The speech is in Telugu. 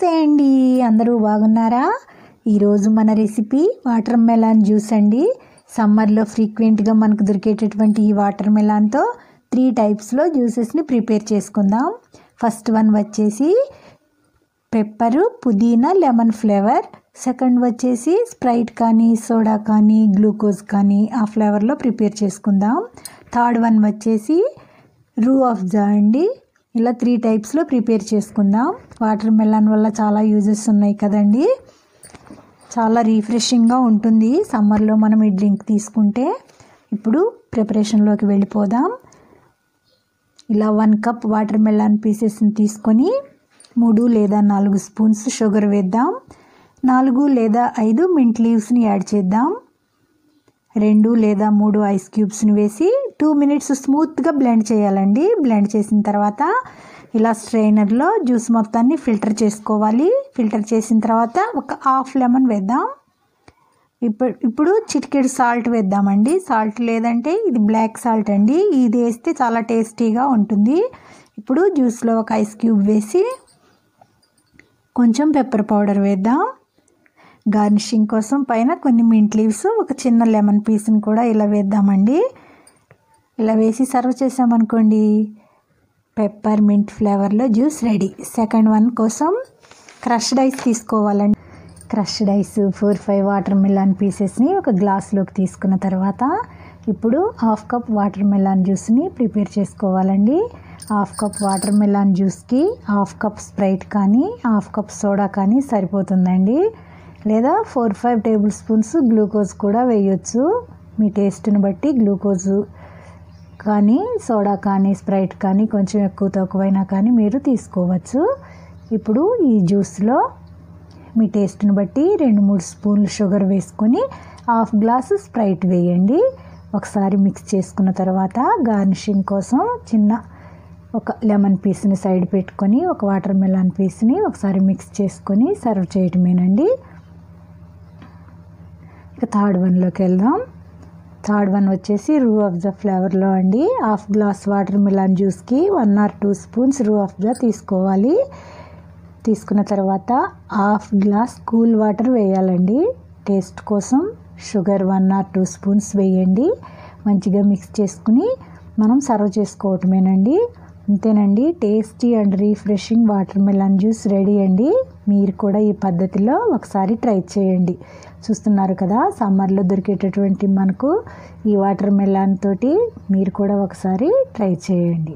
నమస్తే అండి, అందరూ బాగున్నారా? ఈరోజు మన రెసిపీ వాటర్ మెలాన్ జ్యూస్ అండి. సమ్మర్లో ఫ్రీక్వెంట్గా మనకు దొరికేటటువంటి ఈ వాటర్ మెలాన్తో 3 టైప్స్లో జ్యూసెస్ని ప్రిపేర్ చేసుకుందాం. ఫస్ట్ వన్ వచ్చేసి పెప్పరు, పుదీనా, లెమన్ ఫ్లేవర్. సెకండ్ వచ్చేసి స్ప్రైట్ కానీ, సోడా కానీ, గ్లూకోజ్ కానీ ఆ ఫ్లేవర్లో ప్రిపేర్ చేసుకుందాం. థర్డ్ వన్ వచ్చేసి రూ అఫ్జా అండి. ఇలా 3 టైప్స్లో ప్రిపేర్ చేసుకుందాం. వాటర్ మెలాన్ వల్ల చాలా యూజెస్ ఉన్నాయి కదండి. చాలా రీఫ్రెషింగ్గా ఉంటుంది సమ్మర్లో మనం ఈ డ్రింక్ తీసుకుంటే. ఇప్పుడు ప్రిపరేషన్లోకి వెళ్ళిపోదాం. ఇలా 1 కప్ వాటర్ మెలాన్ పీసెస్ని తీసుకొని 3 లేదా 4 స్పూన్స్ షుగర్ వేద్దాం. 4 లేదా 5 మింట్ లీవ్స్ని యాడ్ చేద్దాం. 2 లేదా 3 ఐస్ క్యూబ్స్ని వేసి 2 మినిట్స్ స్మూత్గా బ్లెండ్ చేయాలండి. బ్లెండ్ చేసిన తర్వాత ఇలా స్ట్రైనర్లో జ్యూస్ మొత్తాన్ని ఫిల్టర్ చేసుకోవాలి. ఫిల్టర్ చేసిన తర్వాత ఒక హాఫ్ లెమన్ వేద్దాం. ఇప్పుడు చిటికెడు సాల్ట్ వేద్దామండి. సాల్ట్ లేదంటే ఇది బ్లాక్ సాల్ట్ అండి, ఇది వేస్తే చాలా టేస్టీగా ఉంటుంది. ఇప్పుడు జ్యూస్లో ఒక ఐస్ క్యూబ్ వేసి కొంచెం పెప్పర్ పౌడర్ వేద్దాం. గార్నిషింగ్ కోసం పైన కొన్ని మింట్ లీవ్స్, ఒక చిన్న లెమన్ పీస్ని కూడా ఇలా వేద్దామండి. ఇలా వేసి సర్వ్ చేసామనుకోండి, పెప్పర్ మింట్ ఫ్లేవర్లో జ్యూస్ రెడీ. సెకండ్ వన్ కోసం క్రష్డ్ ఐస్ తీసుకోవాలండి. క్రష్డ్ ఐస్ 4-5 వాటర్ మెలాన్ పీసెస్ని ఒక గ్లాస్లోకి తీసుకున్న తర్వాత ఇప్పుడు హాఫ్ కప్ వాటర్ మెలాన్ జ్యూస్ని ప్రిపేర్ చేసుకోవాలండి. హాఫ్ కప్ వాటర్ మెలాన్ జ్యూస్కి హాఫ్ కప్ స్ప్రైట్ కానీ, హాఫ్ కప్ సోడా కానీ సరిపోతుందండి. లేదా 4-5 టేబుల్ స్పూన్స్ గ్లూకోజ్ కూడా వేయొచ్చు. మీ టేస్ట్ని బట్టి గ్లూకోజ్ కానీ, సోడా కానీ, స్ప్రైట్ కానీ కొంచెం ఎక్కువ తక్కువైనా కానీ మీరు తీసుకోవచ్చు. ఇప్పుడు ఈ జ్యూస్లో మీ టేస్ట్ని బట్టి 2-3 స్పూన్లు షుగర్ వేసుకొని హాఫ్ గ్లాసు స్ప్రైట్ వేయండి. ఒకసారి మిక్స్ చేసుకున్న తర్వాత గార్నిషింగ్ కోసం చిన్న ఒక లెమన్ పీస్ని సైడ్ పెట్టుకొని ఒక వాటర్ మెలాన్ పీస్ని ఒకసారి మిక్స్ చేసుకొని సర్వ్ చేయటమేనండి. ఇక థర్డ్ వన్లోకి వెళ్దాం. థర్డ్ వన్ వచ్చేసి రూ అఫ్జా ఫ్లేవర్లో అండి. హాఫ్ గ్లాస్ వాటర్ మెలాన్ జ్యూస్కి 1 or 2 స్పూన్స్ రూ అఫ్జా తీసుకోవాలి. తీసుకున్న తర్వాత హాఫ్ గ్లాస్ కూల్ వాటర్ వేయాలండి. టేస్ట్ కోసం షుగర్ 1 or 2 స్పూన్స్ వేయండి. మంచిగా మిక్స్ చేసుకుని మనం సర్వ్ చేసుకోవటమేనండి. అంతేనండి, tasty and refreshing water melon juice ready అండి. మీరు కూడా ఈ పద్ధతిలో ఒకసారి ట్రై చేయండి. చూస్తున్నారు కదా, సమ్మర్లో దొరికేటటువంటి మనకు ఈ వాటర్ మెలాన్ తోటి మీరు కూడా ఒకసారి ట్రై చేయండి.